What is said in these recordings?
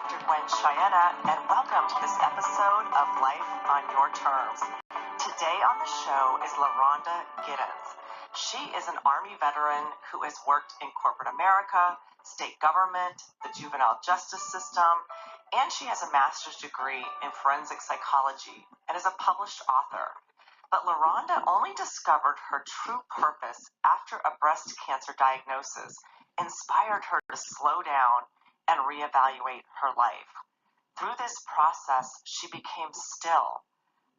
Dr. Gwen Schiada, and welcome to this episode of Life on Your Terms. Today on the show is Loronda Giddens. She is an Army veteran who has worked in corporate America, state government, the juvenile justice system, and she has a master's degree in forensic psychology and is a published author. But Loronda only discovered her true purpose after a breast cancer diagnosis inspired her to slow down and reevaluate her life. Through this process, she became still,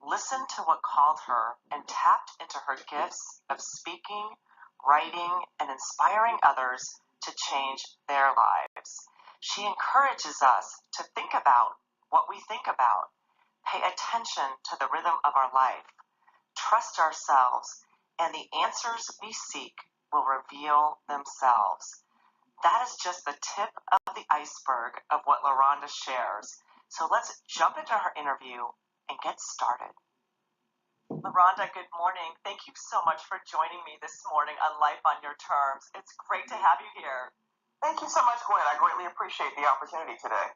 listened to what called her, and tapped into her gifts of speaking, writing, and inspiring others to change their lives. She encourages us to think about what we think about, pay attention to the rhythm of our life, trust ourselves, and the answers we seek will reveal themselves. That is just the tip of the iceberg of what Loronda shares. So let's jump into her interview and get started. Loronda, good morning. Thank you so much for joining me this morning on Life on Your Terms. It's great to have you here. Thank you so much, Gwen. I greatly appreciate the opportunity today.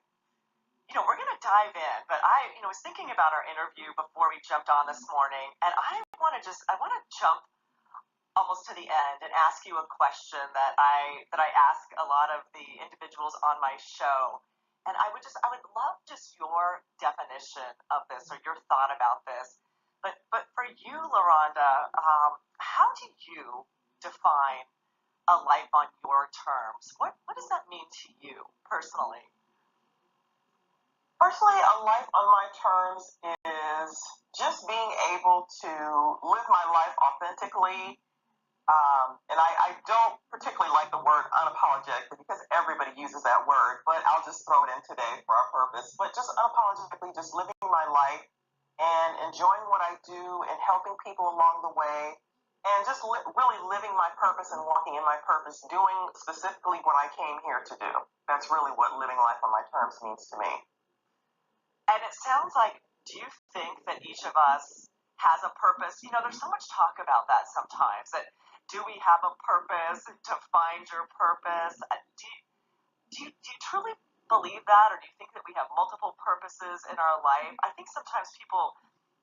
We're going to dive in, but I was thinking about our interview before we jumped on this morning, and I want to jump almost to the end and ask you a question that I ask a lot of the individuals on my show. And I would love just your definition of this or your thought about this. But for you, Loronda, how do you define a life on your terms? What does that mean to you personally? Personally, a life on my terms is just being able to live my life authentically. And I don't particularly like the word unapologetically because everybody uses that word, but I'll just throw it in today for our purpose. But just unapologetically just living my life and enjoying what I do and helping people along the way and just really living my purpose and walking in my purpose, doing specifically what I came here to do. That's really what living life on my terms means to me. And it sounds like, do you think that each of us has a purpose? There's so much talk about that sometimes, that do we have a purpose, to find your purpose? Do you truly believe that, or do you think that we have multiple purposes in our life? I think sometimes people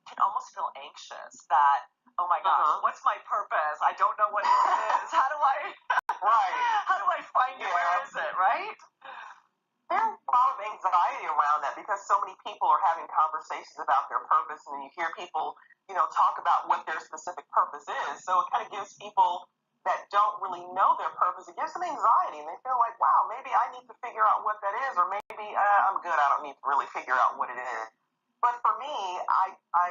can almost feel anxious that, oh my gosh, what's my purpose? I don't know what it is. How do I find it? Where is it, right? There's a lot of anxiety around that because so many people are having conversations about their purpose, and you hear people, talk about what their specific purpose is. So it kind of gives people that don't really know their purpose, it gives them anxiety, and they feel like, wow, maybe I need to figure out what that is, or maybe I'm good, I don't need to really figure out what it is. But for me, I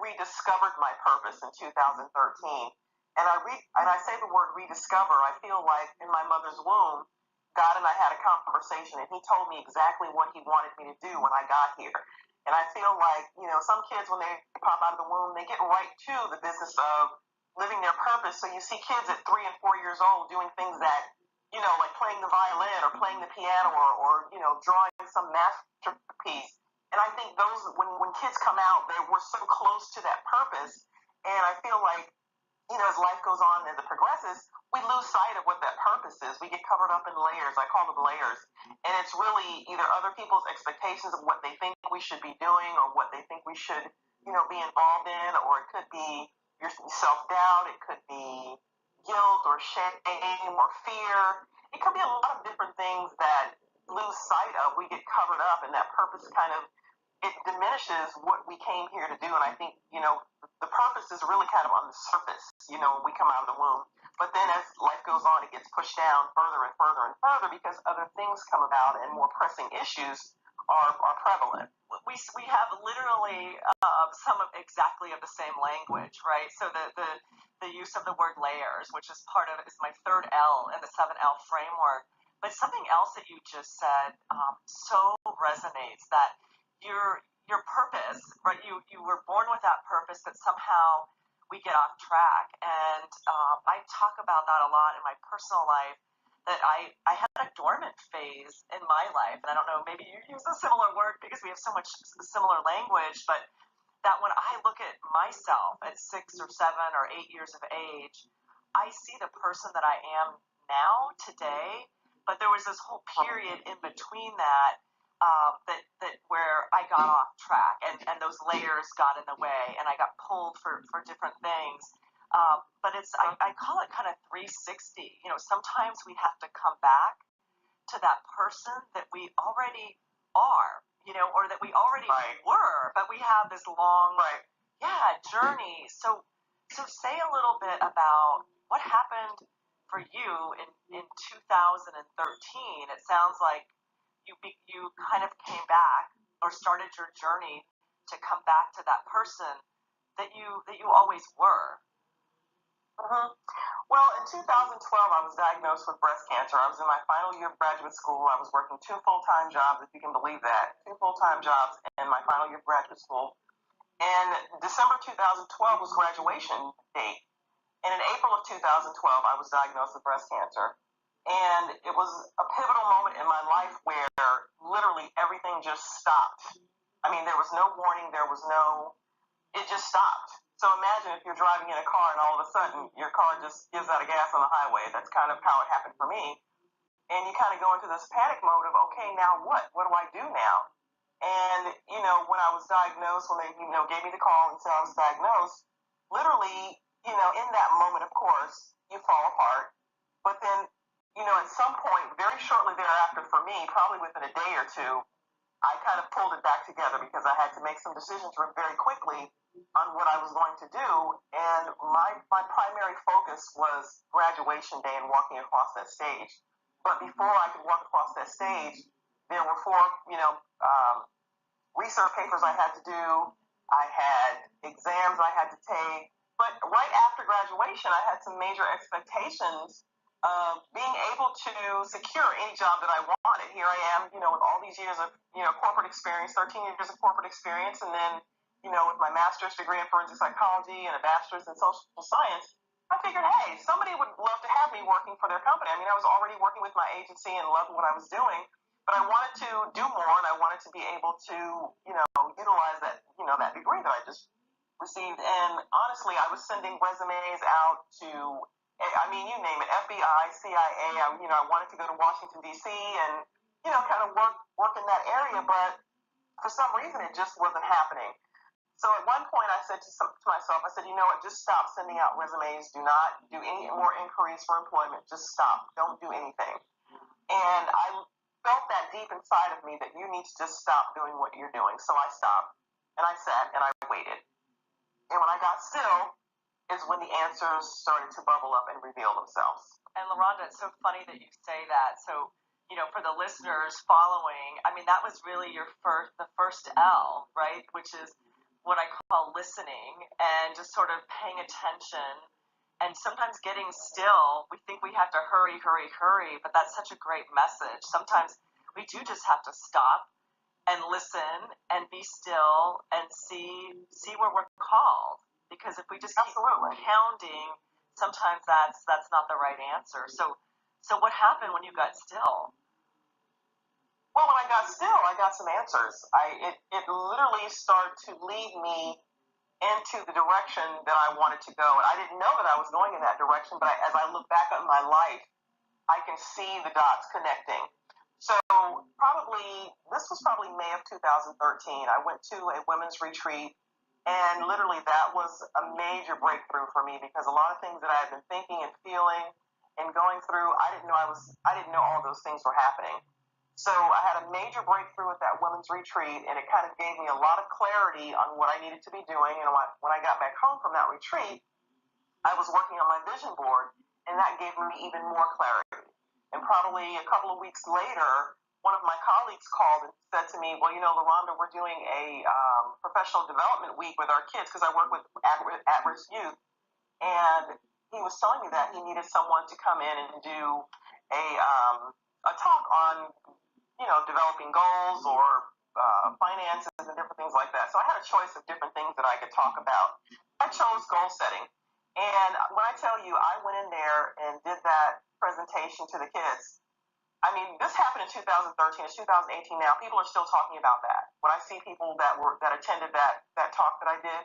rediscovered my purpose in 2013, and I say the word rediscover. I feel like in my mother's womb, God and I had a conversation, and he told me exactly what he wanted me to do when I got here. And I feel like, some kids, when they pop out of the womb, they get right to the business of living their purpose. So you see kids at 3 and 4 years old doing things that, like playing the violin or playing the piano or drawing some masterpiece. And I think those, when kids come out, we're so close to that purpose. And I feel like, as life goes on, as it progresses, we lose sight of what that purpose is. We get covered up in layers. I call them layers. And it's really either other people's expectations of what they think we should be doing or what they think we should, be involved in, or it could be your self-doubt. It could be guilt or shame or fear. It could be a lot of different things that lose sight of. We get covered up, and that purpose it diminishes what we came here to do. And I think, the purpose is really kind of on the surface, when we come out of the womb. But then as life goes on, it gets pushed down further and further and further because other things come about and more pressing issues are prevalent. We have literally some of exactly of the same language, right? So the use of the word layers, which is is my third L in the 7L framework. But something else that you just said so resonates, that your purpose, right? You were born with that purpose, that somehow we get off track. And I talk about that a lot in my personal life, that I had a dormant phase in my life. And I don't know, maybe you use a similar word because we have so much similar language, but that when I look at myself at 6 or 7 or 8 years of age, I see the person that I am now today But there was this whole period in between that, that where I got off track, and those layers got in the way, and I got pulled for different things. But I call it kind of 360. Sometimes we have to come back to that person that we already are, or that we already were, but we have this long, journey. So say a little bit about what happened for you in 2013. It sounds like you kind of came back or started your journey to come back to that person that you always were. Mm-hmm. Well, in 2012, I was diagnosed with breast cancer. I was in my final year of graduate school. I was working 2 full-time jobs, if you can believe that, 2 full-time jobs in my final year of graduate school. And December 2012 was graduation date. And in April of 2012, I was diagnosed with breast cancer. And it was a pivotal moment in my life where literally everything just stopped. I mean, there was no warning. It just stopped. So imagine if you're driving in a car and all of a sudden your car just gives out of gas on the highway. That's kind of how it happened for me. And you kind of go into this panic mode of, okay, now what? What do I do now? And, when I was diagnosed, when they, gave me the call and said I was diagnosed, literally, in that moment, of course, you fall apart. But then, at some point, very shortly thereafter for me, probably within a day or two, I kind of pulled it back together because I had to make some decisions very quickly on what I was going to do. And my primary focus was graduation day and walking across that stage. But before I could walk across that stage, there were 4, research papers I had to do. I had exams I had to take. But right after graduation, I had some major expectations of being able to secure any job that I wanted. Here I am, with all these years of, corporate experience, 13 years of corporate experience, and then, with my master's degree in forensic psychology and a bachelor's in social science, I figured, hey, somebody would love to have me working for their company. I mean, I was already working with my agency and loved what I was doing, but I wanted to do more, and I wanted to be able to, utilize that, that degree that I just received. And honestly, I was sending resumes out to, you name it, FBI, CIA. I wanted to go to Washington, D.C. and, kind of work in that area, but for some reason it just wasn't happening. So at one point I said to myself, I said, just stop sending out resumes. Do not do any more inquiries for employment. Just stop. Don't do anything. And I felt that deep inside of me that you need to just stop doing what you're doing. So I stopped, and I sat, and I waited. And when I got still is when the answers started to bubble up and reveal themselves. And Loronda, it's so funny that you say that. So, for the listeners following, that was really the first L, right? Which is what I call listening and just sort of paying attention and sometimes getting still. We think we have to hurry, but that's such a great message. Sometimes we do just have to stop and listen and be still and see where we're called. Because if we just keep pounding, sometimes that's not the right answer. So what happened when you got still? Well, when I got still, I got some answers. It literally started to lead me into the direction that I wanted to go. And I didn't know that I was going in that direction, but as I look back on my life, I can see the dots connecting. So this was probably May of 2013. I went to a women's retreat, and literally that was a major breakthrough for me because a lot of things that I had been thinking and feeling and going through, I didn't know all those things were happening. So I had a major breakthrough at that women's retreat, and it kind of gave me a lot of clarity on what I needed to be doing. And when I got back home from that retreat, I was working on my vision board, and that gave me even more clarity. And probably a couple of weeks later, one of my colleagues called and said to me, well, Loronda, we're doing a professional development week with our kids because I work with at-risk youth. And he was telling me that he needed someone to come in and do a talk on developing goals or finances and different things like that. So I had a choice of different things that I could talk about. I chose goal setting. And when I tell you, I went in there and did that presentation to the kids. This happened in 2013. It's 2018 now. People are still talking about that. When I see people that attended that talk that I did,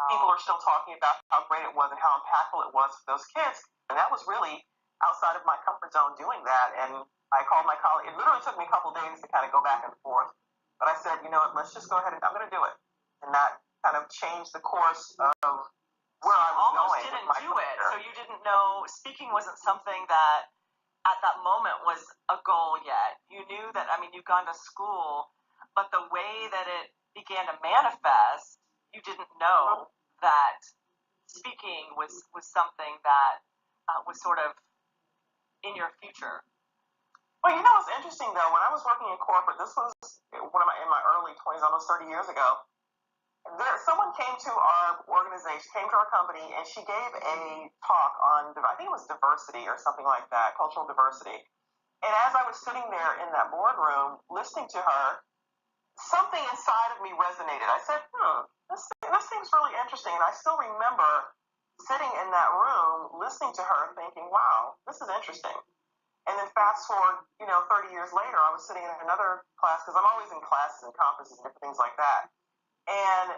people are still talking about how great it was and how impactful it was for those kids. And that was really outside of my comfort zone doing that. And I called my colleague. It literally took me a couple of days to kind of go back and forth. But I said, you know what, let's just go ahead and I'm going to do it. And that kind of changed the course of where I was almost going. Didn't do it. So you didn't know, speaking wasn't something that at that moment was a goal yet. You knew that, I mean, you'd gone to school, but the way that it began to manifest, you didn't know that speaking was something that was sort of in your future. Well, you know what's interesting though, when I was working in corporate, this was in my early 20s, almost 30 years ago. Someone came to our organization, came to our company, and she gave a talk on, I think it was diversity or something like that, cultural diversity. And as I was sitting there in that boardroom listening to her, something inside of me resonated. I said, this seems really interesting. And I still remember sitting in that room listening to her thinking, wow, this is interesting. And then fast forward, 30 years later, I was sitting in another class, because I'm always in classes and conferences and different things like that. And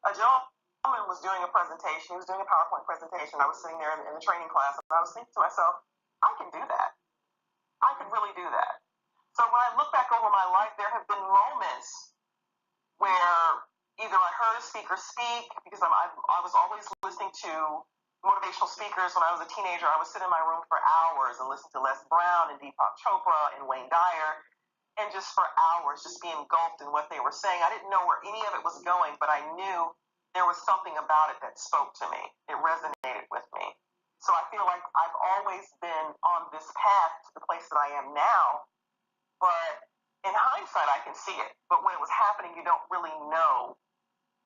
a gentleman was doing a presentation. He was doing a PowerPoint presentation. I was sitting there in the training class, and I was thinking to myself, I can do that. I could really do that. So when I look back over my life, there have been moments where either I heard a speaker speak, because I was always listening to motivational speakers. When I was a teenager, I would sit in my room for hours and listen to Les Brown and Deepak Chopra and Wayne Dyer. And just for hours, just be engulfed in what they were saying. I didn't know where any of it was going, but I knew there was something about it that spoke to me. It resonated with me. So I feel like I've always been on this path to the place that I am now. But in hindsight, I can see it. But when it was happening, you don't really know.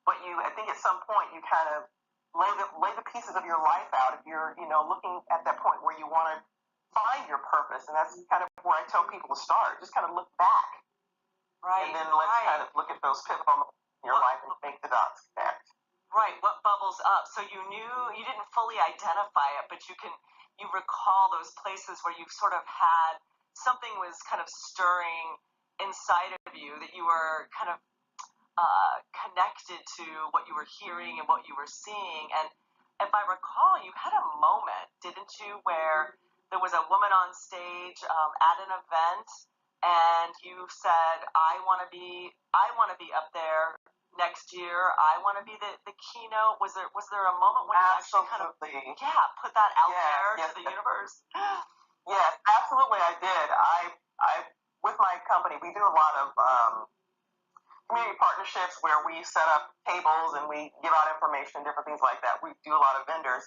But I think at some point, you kind of lay the pieces of your life out. If you're, looking at that point where you want to find your purpose, and that's kind of where I tell people to start. Just kind of look back, right? And then let's kind of look at those pivotal moments in your life and make the dots connect. Right. What bubbles up? So you knew, you didn't fully identify it, but you recall those places where you've sort of had something was kind of stirring inside of you, that you were kind of connected to what you were hearing and what you were seeing. And if I recall, you had a moment, didn't you, where there was a woman on stage at an event, and you said, I want to be up there next year. I want to be the keynote. Was there a moment when you actually kind of put that out there to the universe? Yes, absolutely, I did. I with my company, we do a lot of community partnerships where we set up tables and we give out information, different things like that. We do a lot of vendors.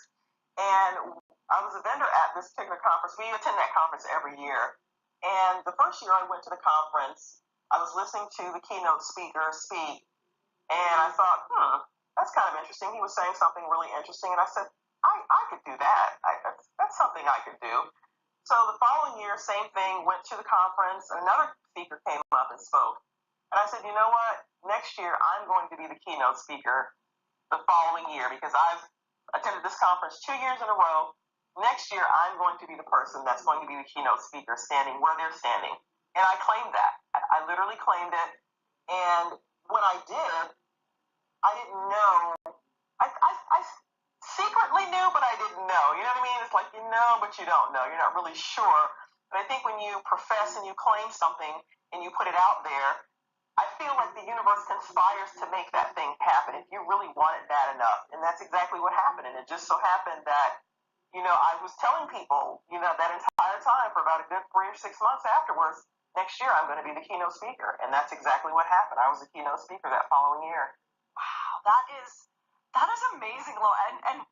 And I was a vendor at this particular conference. We attend that conference every year. And the first year I went to the conference, I was listening to the keynote speaker speak. And I thought, that's kind of interesting. He was saying something really interesting. And I said, I could do that. That's something I could do. So the following year, same thing, went to the conference. Another speaker came up and spoke. And I said, you know what? Next year, I'm going to be the keynote speaker the following year, because I've attended this conference 2 years in a row. Next year, I'm going to be the person that's going to be the keynote speaker standing where they're standing. And I claimed that. I literally claimed it. And when I did, I didn't know. I secretly knew, but I didn't know. You know what I mean? It's like you know, but you don't know. You're not really sure. But I think when you profess and you claim something and you put it out there, I feel like the universe conspires to make that thing happen if you really want it bad enough. And that's exactly what happened. And it just so happened that, I was telling people, that entire time for about a good 3 or 6 months afterwards, next year I'm going to be the keynote speaker. And that's exactly what happened. I was the keynote speaker that following year. Wow, that is amazing, Lo. And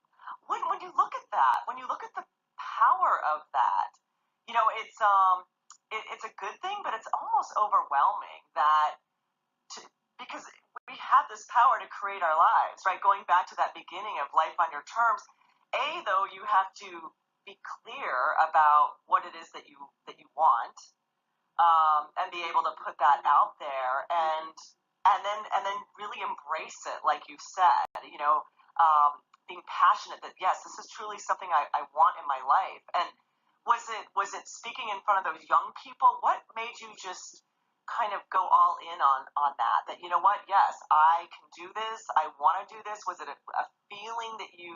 when you look at that, when you look at the power of that, it's a good thing, but it's almost overwhelming because we have this power to create our lives, right? Going back to that beginning of life on your terms. Though, you have to be clear about what it is that you want, and be able to put that out there, and then really embrace it, like you said. Being passionate that yes, this is truly something I want in my life. And was it speaking in front of those young people? What made you just kind of go all in on that? That, you know what, yes, I can do this. I want to do this. Was it a feeling that you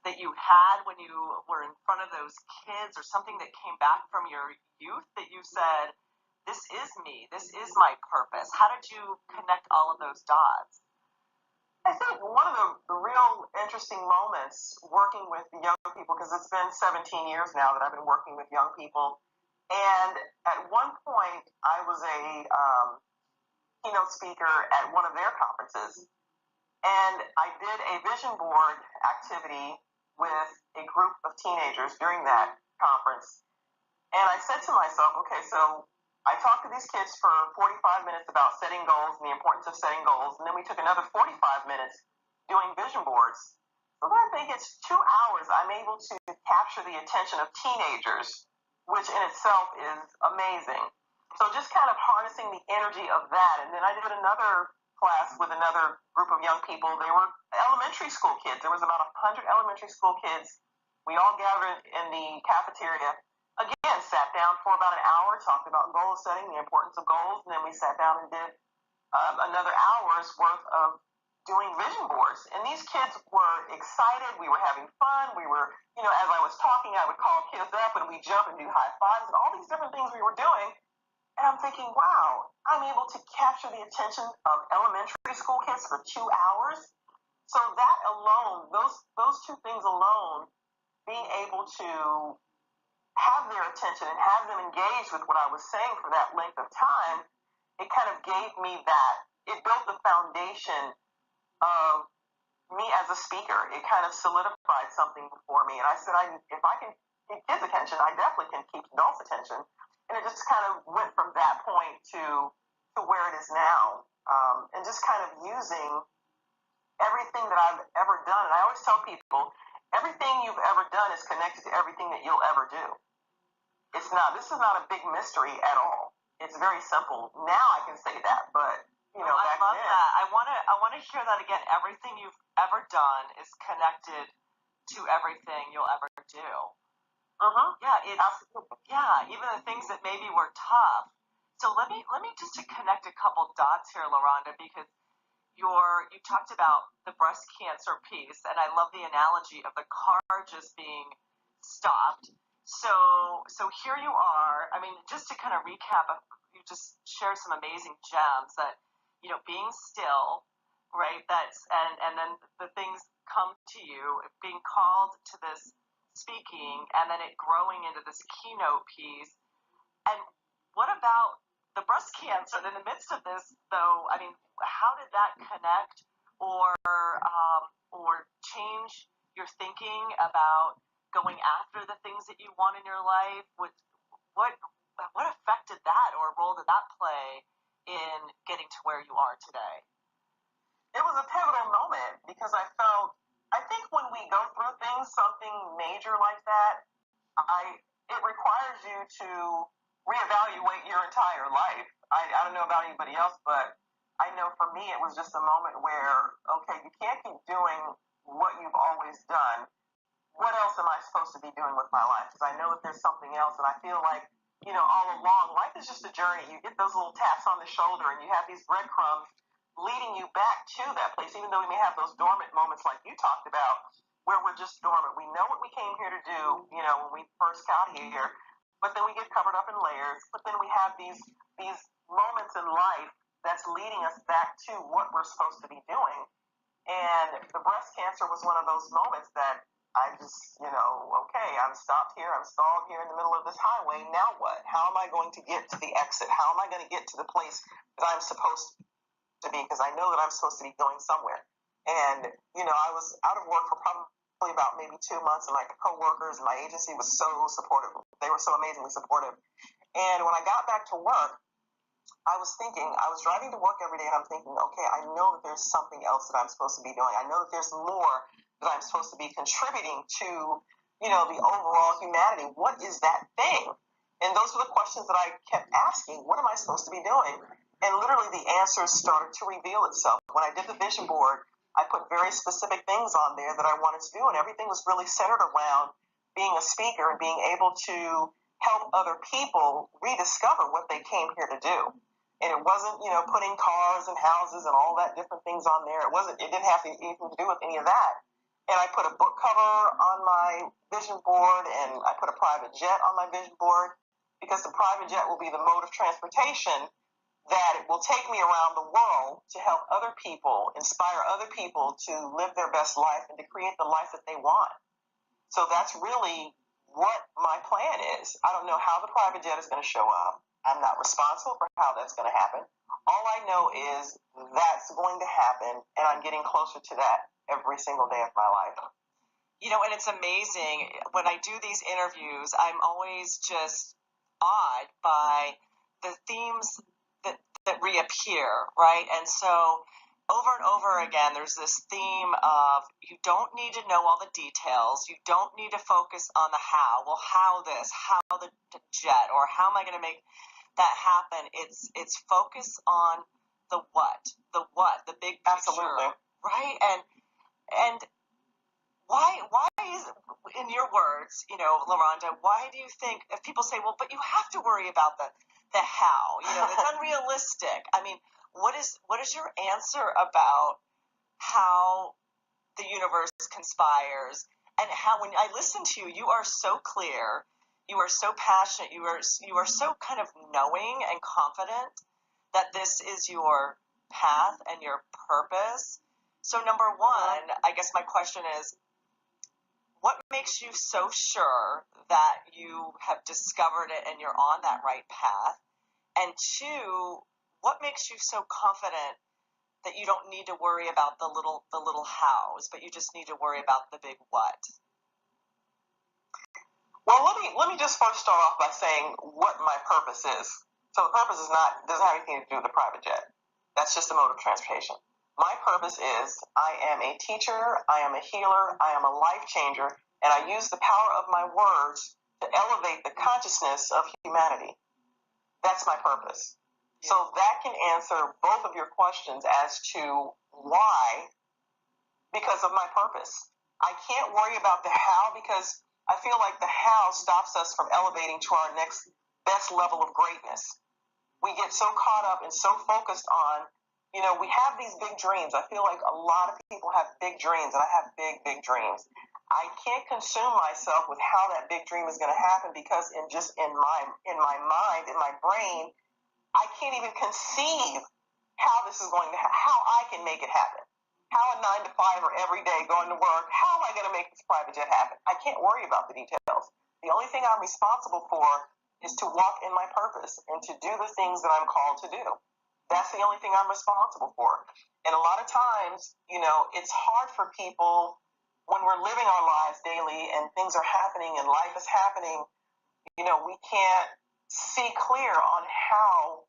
that you had when you were in front of those kids, or something that came back from your youth that you said, this is me, this is my purpose? How did you connect all of those dots? I think one of the real interesting moments working with the young people, because it's been 17 years now that I've been working with young people, and at one point I was a keynote speaker at one of their conferences, and I did a vision board activity with a group of teenagers during that conference. And I said to myself, okay, so I talked to these kids for 45 minutes about setting goals and the importance of setting goals. And then we took another 45 minutes doing vision boards. So then I think it's 2 hours I'm able to capture the attention of teenagers, which in itself is amazing. So just kind of harnessing the energy of that. And then I did another class with another group of young people. They were elementary school kids. There was about 100 elementary school kids. We all gathered in the cafeteria. Again, sat down for about an hour, talked about goal setting, the importance of goals, and then we sat down and did another hour's worth of doing vision boards. And these kids were excited. We were having fun. We were, as I was talking, I would call kids up and we'd jump and do high fives and all these different things we were doing. And I'm thinking, wow, I'm able to capture the attention of elementary school kids for 2 hours. So that alone, those two things alone, being able to have their attention and have them engaged with what I was saying for that length of time, it kind of gave me that. It built the foundation of me as a speaker. It kind of solidified something for me. And I said, if I can keep kids' attention, I definitely can keep adults' attention. And it just kind of went from that point to where it is now. And just kind of using everything that I've ever done. And I always tell people, everything you've ever done is connected to everything that you'll ever do. This is not a big mystery at all. It's very simple. Now I can say that, but I love that. I want to hear that again. Everything you've ever done is connected to everything you'll ever do. Yeah, even the things that maybe were tough. So let me just to connect a couple dots here, Loronda, because you talked about the breast cancer piece, and I love the analogy of the car just being stopped. So here you are. I mean, just to kind of recap, you just shared some amazing gems that, being still, right? And then the things come to you, being called to this speaking, and then it growing into this keynote piece. And what about the breast cancer in the midst of this, though? I mean, how did that connect or change your thinking about going after the things that you want in your life? What effect did that, or role did that play in getting to where you are today? It was a pivotal moment because I think when we go through things, something major like that, it requires you to reevaluate your entire life. I don't know about anybody else, but I know for me it was just a moment where, okay, you can't keep doing what you've always done. What else am I supposed to be doing with my life? Because I know that there's something else, and I feel like, all along, life is just a journey. You get those little taps on the shoulder, and you have these breadcrumbs leading you back to that place, even though we may have those dormant moments like you talked about, where we're just dormant. We know what we came here to do, when we first got here, but then we get covered up in layers. But then we have these moments in life that's leading us back to what we're supposed to be doing. And the breast cancer was one of those moments that I just, okay, I'm stopped here, I'm stalled here in the middle of this highway. Now what? How am I going to get to the exit? How am I going to get to the place that I'm supposed to be? Because I know that I'm supposed to be going somewhere. And, I was out of work for probably about maybe 2 months, and my coworkers and my agency was so supportive. They were so amazingly supportive. And when I got back to work, I was driving to work every day, and I'm thinking, okay, I know that there's something else that I'm supposed to be doing. I know that there's more that I'm supposed to be contributing to, the overall humanity. What is that thing? And those were the questions that I kept asking. What am I supposed to be doing? And literally the answers started to reveal itself. When I did the vision board, I put very specific things on there that I wanted to do, and everything was really centered around being a speaker and being able to help other people rediscover what they came here to do. And it wasn't, putting cars and houses and all that different things on there. It didn't have anything to do with any of that. and I put a book cover on my vision board, and I put a private jet on my vision board, because the private jet will be the mode of transportation that it will take me around the world to help other people, inspire other people to live their best life and to create the life that they want. So that's really what my plan is. I don't know how the private jet is going to show up. I'm not responsible for how that's going to happen. All I know is that's going to happen, and I'm getting closer to that every single day of my life. You know, and it's amazing. When I do these interviews, I'm always just awed by the themes that reappear, right? And so over and over again, there's this theme of you don't need to know all the details. You don't need to focus on the how. Well, how this, how the jet, or how am I going to make that happen? It's focus on the what, the big picture. Absolutely. Right? And why is, in your words, you know, Loronda, why do you think, if people say, well, but you have to worry about the how, you know, it's unrealistic. I mean, what is your answer about how the universe conspires, and how, when I listen to you, you are so clear, you are so passionate, you are so kind of knowing and confident that this is your path and your purpose. So number one, I guess my question is, what makes you so sure that you have discovered it and you're on that right path? And two, what makes you so confident that you don't need to worry about the little hows, but you just need to worry about the big what? Well, let me just first start off by saying what my purpose is. So the purpose doesn't have anything to do with the private jet. That's just a mode of transportation. My purpose is I am a teacher, I am a healer, I am a life changer, and I use the power of my words to elevate the consciousness of humanity. That's my purpose. Yeah. So that can answer both of your questions as to why, because of my purpose. I can't worry about the how, because I feel like the how stops us from elevating to our next best level of greatness. We get so caught up and so focused on, you know, we have these big dreams. I feel like a lot of people have big dreams, and I have big, big dreams. I can't consume myself with how that big dream is going to happen, because in my mind, in my brain, I can't even conceive how this is going to how I can make it happen. How a 9 to 5 or every day going to work, how am I going to make this private jet happen? I can't worry about the details. The only thing I'm responsible for is to walk in my purpose and to do the things that I'm called to do. That's the only thing I'm responsible for. And a lot of times, you know, it's hard for people when we're living our lives daily and things are happening and life is happening, you know, we can't see clear on how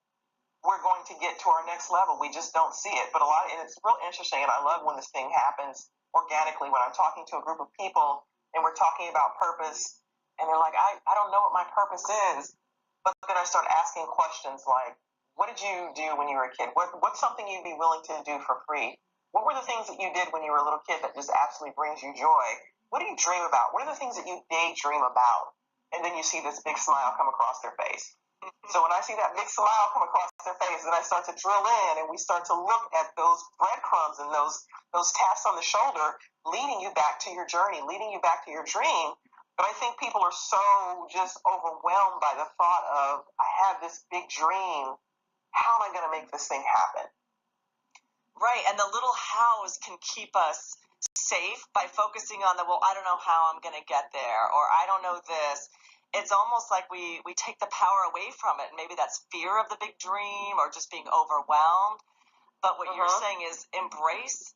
we're going to get to our next level. We just don't see it. But and it's real interesting, and I love when this thing happens organically, when I'm talking to a group of people and we're talking about purpose, and they're like, I don't know what my purpose is. But then I start asking questions like, what did you do when you were a kid? What's something you'd be willing to do for free? What were the things that you did when you were a little kid that just absolutely brings you joy? What do you dream about? What are the things that you daydream about? And then you see this big smile come across their face. So when I see that big smile come across their face, then I start to drill in, and we start to look at those breadcrumbs and those taps on the shoulder, leading you back to your journey, leading you back to your dream. But I think people are so just overwhelmed by the thought of, I have this big dream. How am I going to make this thing happen? Right, and the little hows can keep us safe by focusing on the, well, I don't know how I'm going to get there, or I don't know this. It's almost like we take the power away from it, and maybe that's fear of the big dream or just being overwhelmed. But what you're saying is embrace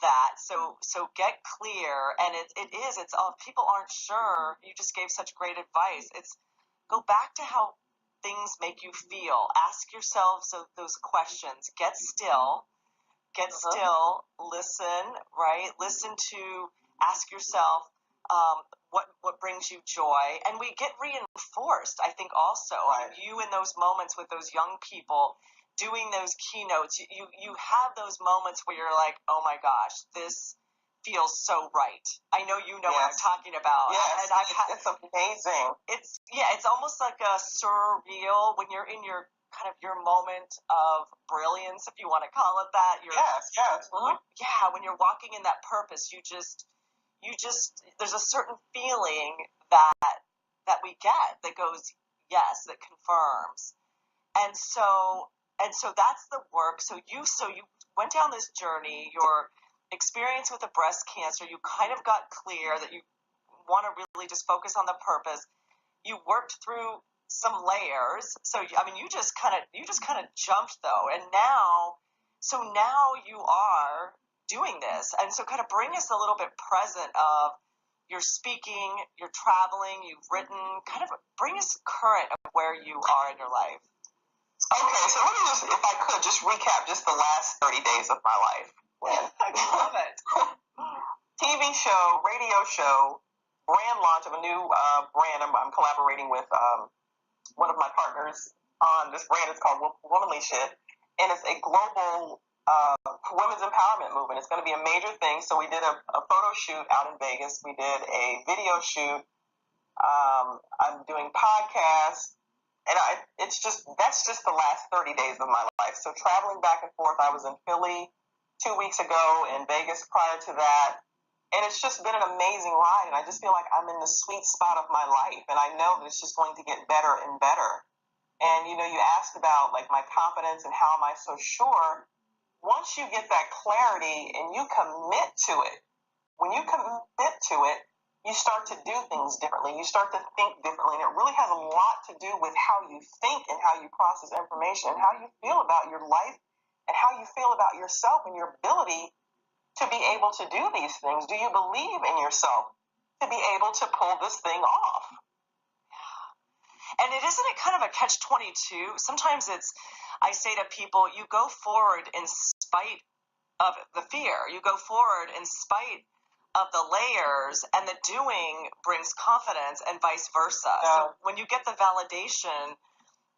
that. So get clear, and it's all, people aren't sure. You just gave such great advice. It's go back to how things make you feel. Ask yourselves those questions. Get still, listen, right? Listen to, ask yourself, what brings you joy, and we get reinforced. I think also, you in those moments with those young people doing those keynotes, you have those moments where you're like, oh my gosh, this feels so right. I know you know what I'm talking about. Yes, and it's amazing. It's almost like a surreal when you're in your kind of your moment of brilliance, if you want to call it that. Yes. When you're walking in that purpose, you just there's a certain feeling that we get that goes, yes, that confirms. And so that's the work. So you went down this journey, your experience with the breast cancer, you kind of got clear that you want to really just focus on the purpose. You worked through some layers. So I mean, you just kind of jumped though. And now you are doing this. And so kind of bring us a little bit present of you're speaking, you're traveling, you've written, kind of bring us current of where you are in your life. Okay, so let me just, if I could, just recap just the last 30 days of my life. I love it. TV show, radio show, brand launch of a new brand. I'm collaborating with one of my partners on this brand. It's called Womanly Shit, and it's a global women's empowerment movement. It's going to be a major thing. So we did a photo shoot out in Vegas. We did a video shoot. I'm doing podcasts. And that's just the last 30 days of my life. So traveling back and forth, I was in Philly 2 weeks ago, in Vegas prior to that. And it's just been an amazing ride. And I just feel like I'm in the sweet spot of my life. And I know that it's just going to get better and better. And, you asked about like my confidence and how am I so sure. Once you get that clarity and you commit to it, when you commit to it, you start to do things differently. You start to think differently. And it really has a lot to do with how you think and how you process information and how you feel about your life and how you feel about yourself and your ability to be able to do these things. Do you believe in yourself to be able to pull this thing off? And isn't it kind of a catch-22? Sometimes I say to people, you go forward in spite of the fear. You go forward in spite of the layers, and the doing brings confidence and vice versa. So when you get the validation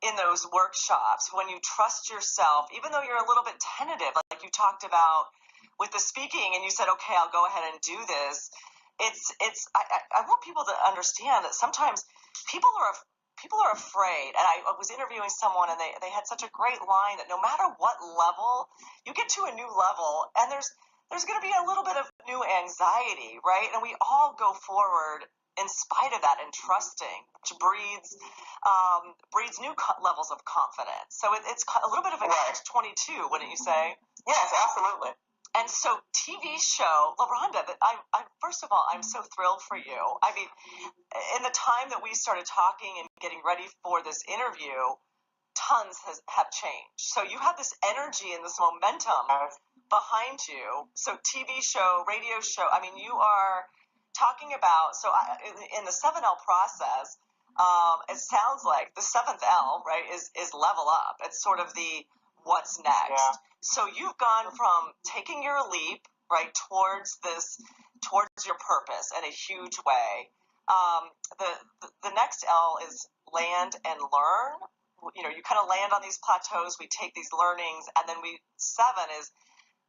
in those workshops, when you trust yourself, even though you're a little bit tentative, like you talked about with the speaking, and you said, okay, I'll go ahead and do this. I want people to understand that sometimes people are afraid. And I was interviewing someone, and they had such a great line that no matter what level, you get to a new level, and there's going to be a little bit of new anxiety, right? And we all go forward in spite of that and trusting, which breeds new levels of confidence. So it's a little bit of a catch-22, wouldn't you say? Yes, absolutely. And so TV show, Loronda, first of all, I'm so thrilled for you. I mean, in the time that we started talking and getting ready for this interview, tons have changed. So you have this energy and this momentum behind you. So TV show, radio show, I mean, you are talking about, in the 7L process, it sounds like the 7th L, right, is level up. It's sort of the what's next. Yeah. So you've gone from taking your leap, right, towards your purpose in a huge way. The next L is land and learn. You kind of land on these plateaus, we take these learnings, and then 7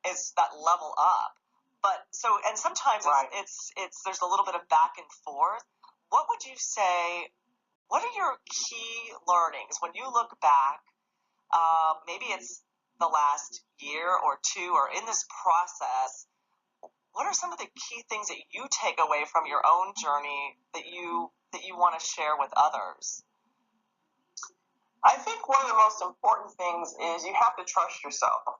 is that level up. But and sometimes it's there's a little bit of back and forth. What would you say, what are your key learnings when you look back? Maybe it's the last year or two, or in this process, what are some of the key things that you take away from your own journey that you want to share with others? I think one of the most important things is you have to trust yourself.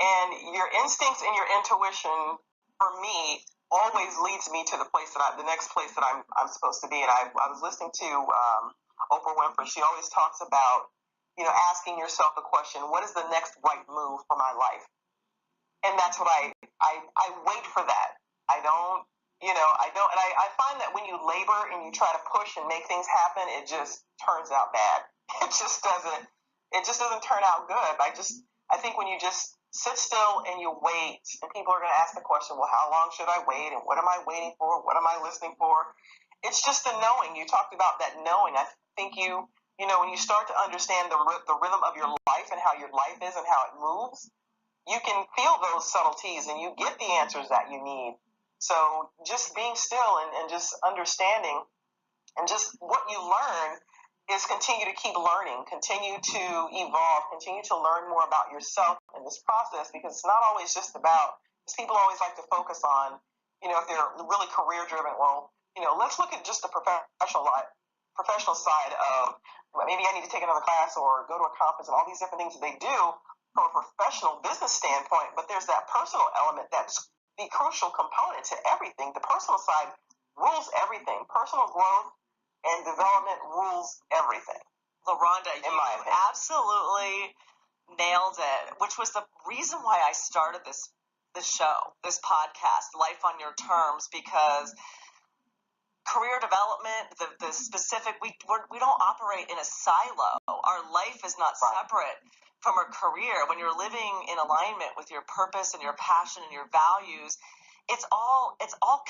And your instincts and your intuition, for me, always leads me to the next place that I'm supposed to be. And I was listening to Oprah Winfrey. She always talks about, asking yourself the question, what is the next right move for my life? And that's what I wait for that. I don't, and I find that when you labor and you try to push and make things happen, it just turns out bad. It just doesn't turn out good. I think when you just sit still and you wait, and people are going to ask the question, well, how long should I wait? And what am I waiting for? What am I listening for? It's just the knowing. You talked about that knowing. I think when you start to understand the rhythm of your life and how your life is and how it moves, you can feel those subtleties and you get the answers that you need. So just being still and just understanding, and just what you learn is continue to keep learning, continue to evolve, continue to learn more about yourself in this process, because it's not always just about, because people always like to focus on, if they're really career driven, well, let's look at just the professional side of maybe I need to take another class or go to a conference and all these different things that they do from a professional business standpoint. But there's that personal element that's the crucial component to everything. The personal side rules everything. Personal growth and development rules everything. Loronda, you absolutely nailed it, which was the reason why I started this show, this podcast, Life on Your Terms, because career development, the specific, we don't operate in a silo. Our life is not separate from our career. When you're living in alignment with your purpose and your passion and your values, it's all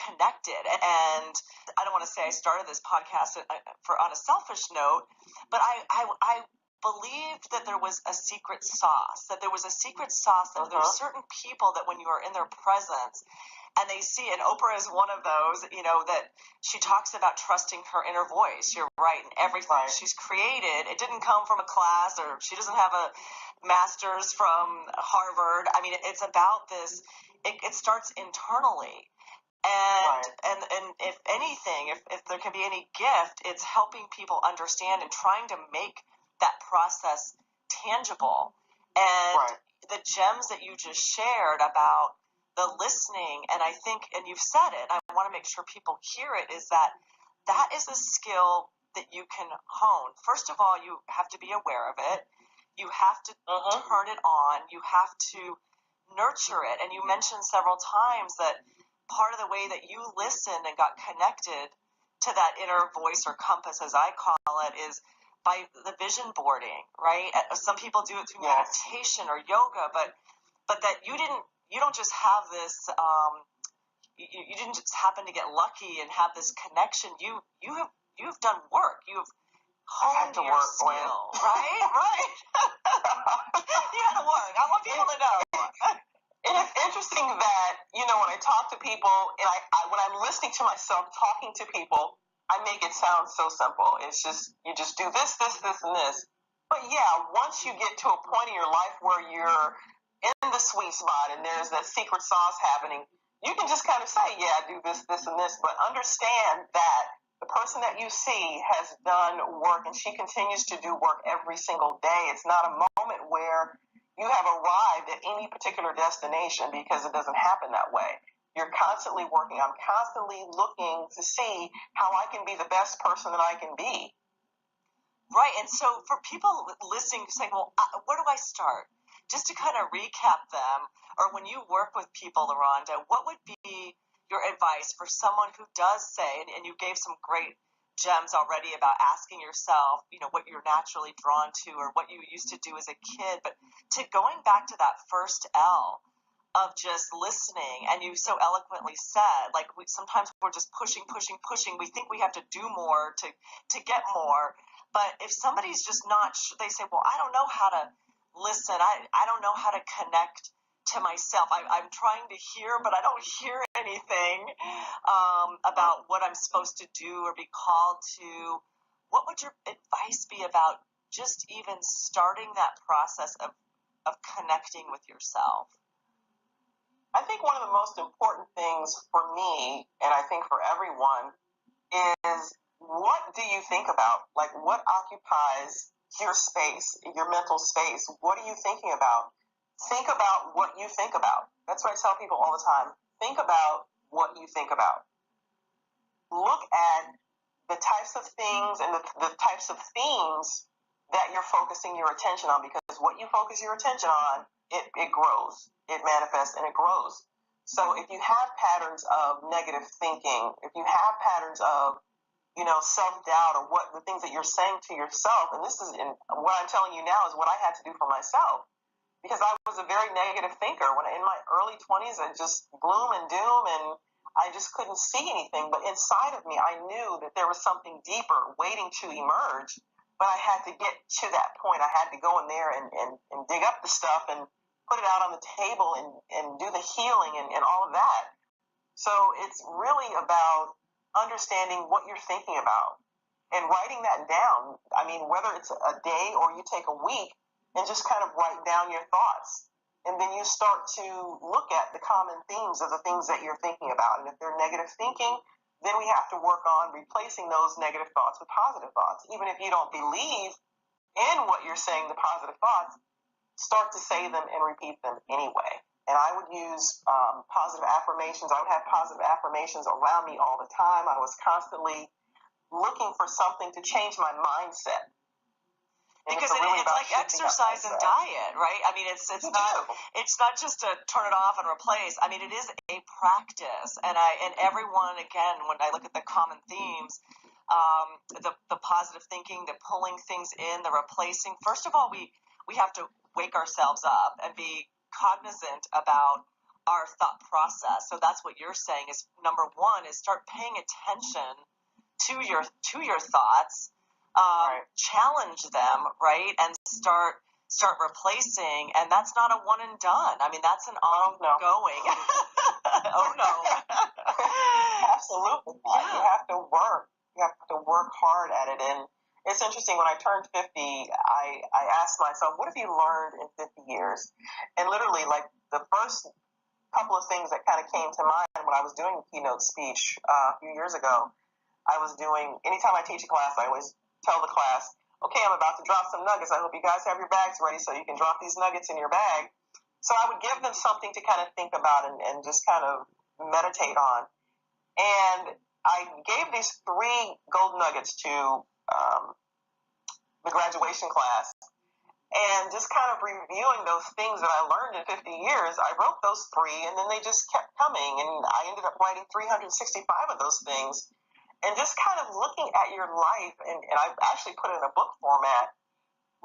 connected. And I don't want to say I started this podcast on a selfish note, but I believed that there was a secret sauce, that there was there were certain people that when you are in their presence, and they see, and Oprah is one of those, that she talks about trusting her inner voice. You're right. And everything she's created, it didn't come from a class, or she doesn't have a master's from Harvard. I mean, it's about this, it starts internally. And if anything, if there can be any gift, it's helping people understand and trying to make that process tangible. And the gems that you just shared about the listening, and I think, and you've said it, I want to make sure people hear it, is that is a skill that you can hone. First of all, you have to be aware of it. You have to turn it on. You have to nurture it. And you mentioned several times that part of the way that you listened and got connected to that inner voice or compass, as I call it, is by the vision boarding, right? Some people do it through meditation or yoga, but that you don't just have this, you didn't just happen to get lucky and have this connection. You've done work. You've honed your skill, right? Right. You had to work. I want people to know. And it's interesting that, when I talk to people, and when I'm listening to myself talking to people, I make it sound so simple. It's just, you just do this, and this. But yeah, once you get to a point in your life where you're in the sweet spot and there's that secret sauce happening, you can just kind of say, yeah, do this, and this, but understand that the person that you see has done work, and she continues to do work every single day. It's not a moment where you have arrived at any particular destination, because it doesn't happen that way. You're constantly working. I'm constantly looking to see how I can be the best person that I can be. Right. And so for people listening, saying, well, where do I start? Just to kind of recap them, or when you work with people, Loronda, what would be your advice for someone who does say, and you gave some great gems already about asking yourself, what you're naturally drawn to or what you used to do as a kid, but to going back to that first L of just listening, and you so eloquently said, like, sometimes we're just pushing. We think we have to do more to get more. But if somebody's just not sure, they say, well, I don't know how to listen. I don't know how to connect to myself. I'm trying to hear, but I don't hear anything about what I'm supposed to do or be called to. What would your advice be about just even starting that process of connecting with yourself? I think one of the most important things for me, and I think for everyone, is what do you think about? Like, what occupies your space, your mental space? What are you thinking about? Think about what you think about. That's what I tell people all the time. Think about what you think about. Look at the types of things and the types of themes that you're focusing your attention on, because what you focus your attention on, it grows, it manifests, and it grows. So if you have patterns of negative thinking, if you have patterns of self-doubt, or what the things that you're saying to yourself, and this is what I'm telling you now is what I had to do for myself, because I was a very negative thinker. When in my early 20s, I just gloom and doom, and I just couldn't see anything. But inside of me, I knew that there was something deeper waiting to emerge, but I had to get to that point. I had to go in there and dig up the stuff and put it out on the table and do the healing and all of that. So it's really about understanding what you're thinking about and writing that down. I mean, whether it's a day or you take a week and just kind of write down your thoughts And then you start to look at the common themes of the things that you're thinking about. And if they're negative thinking, then we have to work on replacing those negative thoughts with positive thoughts. Even if you don't believe in what you're saying, the positive thoughts, start to say them and repeat them anyway. And I would use positive affirmations. I would have positive affirmations around me all the time. I was constantly looking for something to change my mindset. Because it's like exercise and diet, right? I mean, it's not just to turn it off and replace. I mean, it is a practice, and everyone, again, when I look at the common themes, the positive thinking, the pulling things in, the replacing. First of all, we have to wake ourselves up and be cognizant about our thought process. So that's what you're saying is number one is start paying attention to your thoughts. Right. Challenge them, right, and start replacing, and that's not a one and done. I mean, that's an ongoing. Oh no. Absolutely. Yeah. You have to work. You have to work hard at it. And it's interesting, when I turned 50, I asked myself, what have you learned in 50 years? And literally, like, the first couple of things that kind of came to mind when I was doing the keynote speech a few years ago, anytime I teach a class, I always tell the class, okay, I'm about to drop some nuggets. I hope you guys have your bags ready so you can drop these nuggets in your bag. So I would give them something to kind of think about and just kind of meditate on. And I gave these 3 gold nuggets to the graduation class. And just kind of reviewing those things that I learned in 50 years, I wrote those 3, and then they just kept coming. And I ended up writing 365 of those things. And just kind of looking at your life, and I've actually put it in a book format,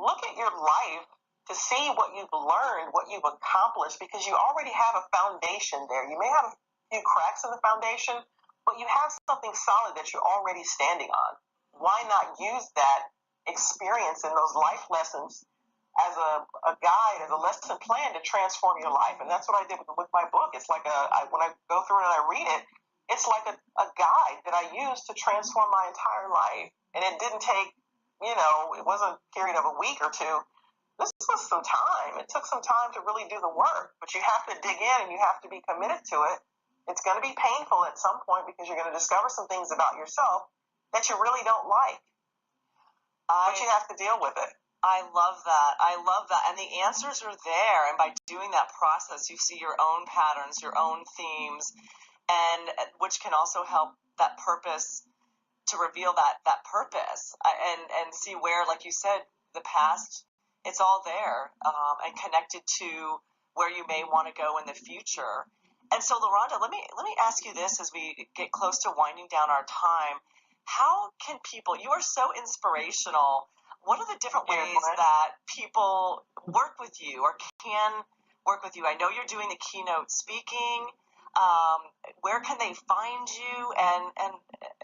look at your life to see what you've learned, what you've accomplished, because you already have a foundation there. You may have a few cracks in the foundation, but you have something solid that you're already standing on. Why not use that experience and those life lessons as a guide, as a lesson plan to transform your life? And that's what I did with my book. It's like when I go through it and I read it, it's like a guide that I used to transform my entire life. And it didn't take, it wasn't a period of a week or two. This was some time. It took some time to really do the work. But you have to dig in and you have to be committed to it. It's going to be painful at some point because you're going to discover some things about yourself that you really don't like. But you have to deal with it. I love that. And the answers are there. And by doing that process, you see your own patterns, your own themes, and which can also help that purpose to reveal that purpose and see where, like you said, the past, it's all there and connected to where you may want to go in the future. And so, Loronda, let me ask you this as we get close to winding down our time. How can people, you are so inspirational, what are the different ways that people work with you or can work with you? I know you're doing the keynote speaking. Where can they find you? And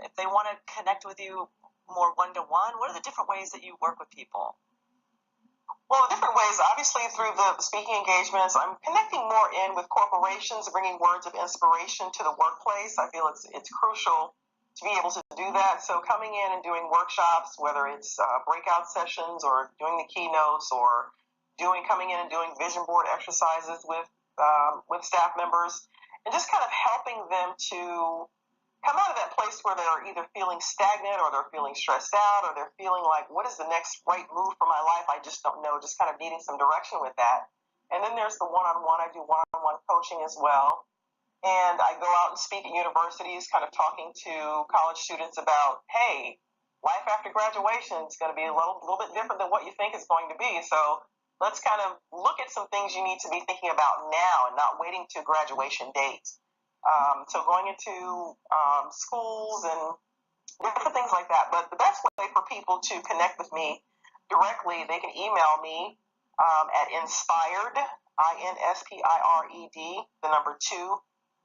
if they want to connect with you more one-to-one, what are the different ways that you work with people? Well, different ways, obviously through the speaking engagements. I'm connecting more in with corporations, bringing words of inspiration to the workplace. I feel it's crucial to be able to do that. So coming in and doing workshops, whether it's breakout sessions or doing the keynotes or coming in and doing vision board exercises with staff members, and just kind of helping them to come out of that place where they're either feeling stagnant or they're feeling stressed out or they're feeling like, what is the next right move for my life? I just don't know, just kind of needing some direction with that. And then there's the one-on-one. I do one-on-one coaching as well. And I go out and speak at universities, kind of talking to college students about, hey, life after graduation is going to be a little bit different than what you think it's going to be. So let's kind of look at some things you need to be thinking about now and not waiting to graduation date. So going into schools and different things like that. But the best way for people to connect with me directly, they can email me at inspired, INSPIRED, the number 2,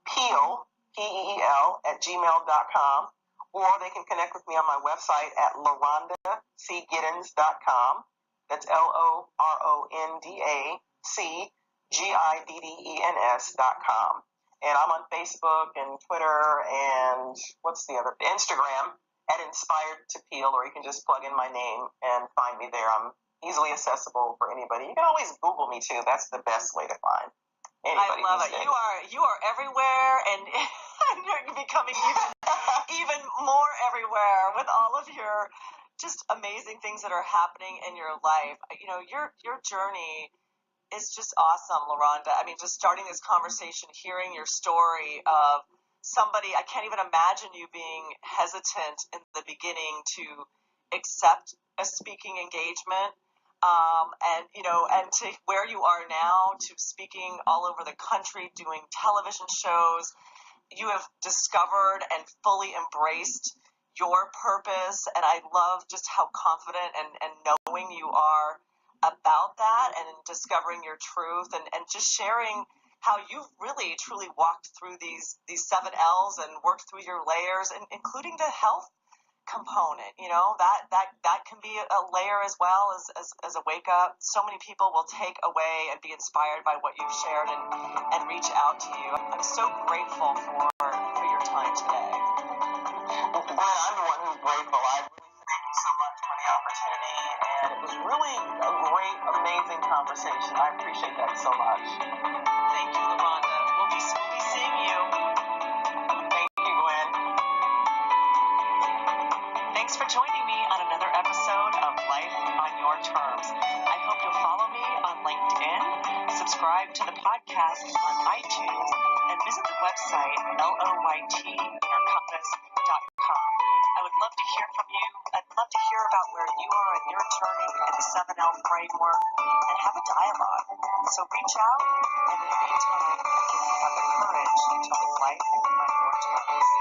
Peel, PEEL, at gmail.com. Or they can connect with me on my website at LorondaCGiddens.com. That's LORONDACGIDDENS.com. And I'm on Facebook and Twitter and Instagram at Inspired to Peel, or you can just plug in my name and find me there. I'm easily accessible for anybody. You can always Google me too. That's the best way to find anybody. I love it. Days. You are everywhere, and you're becoming even more everywhere with all of your just amazing things that are happening in your life. You know, your journey is just awesome, Loronda. I mean, just starting this conversation, hearing your story of somebody, I can't even imagine you being hesitant in the beginning to accept a speaking engagement. And, you know, and to where you are now, to speaking all over the country, doing television shows, you have discovered and fully embraced your purpose. And I love just how confident and knowing you are about that, and discovering your truth, and just sharing how you've really truly walked through these 7 L's and worked through your layers, and including the health component. You know, that can be a layer as well as a wake up. So many people will take away and be inspired by what you've shared, and reach out to you. I'm so grateful for your time today. Well, Gwen, I'm the one who's grateful. I really thank you so much for the opportunity, and it was really a great, amazing conversation. I appreciate that so much. Thank you, Loronda. We'll be seeing you. Thank you, Gwen. Thanks for joining me on another episode of Life on Your Terms. I hope you'll follow me on LinkedIn, subscribe to the podcast on iTunes, and visit the website loytinnercompass.com. I would love to hear from you. I'd love to hear about where you are in your journey in the 7L framework, and have a dialogue. So reach out, and in the meantime, have the courage to live life on your terms.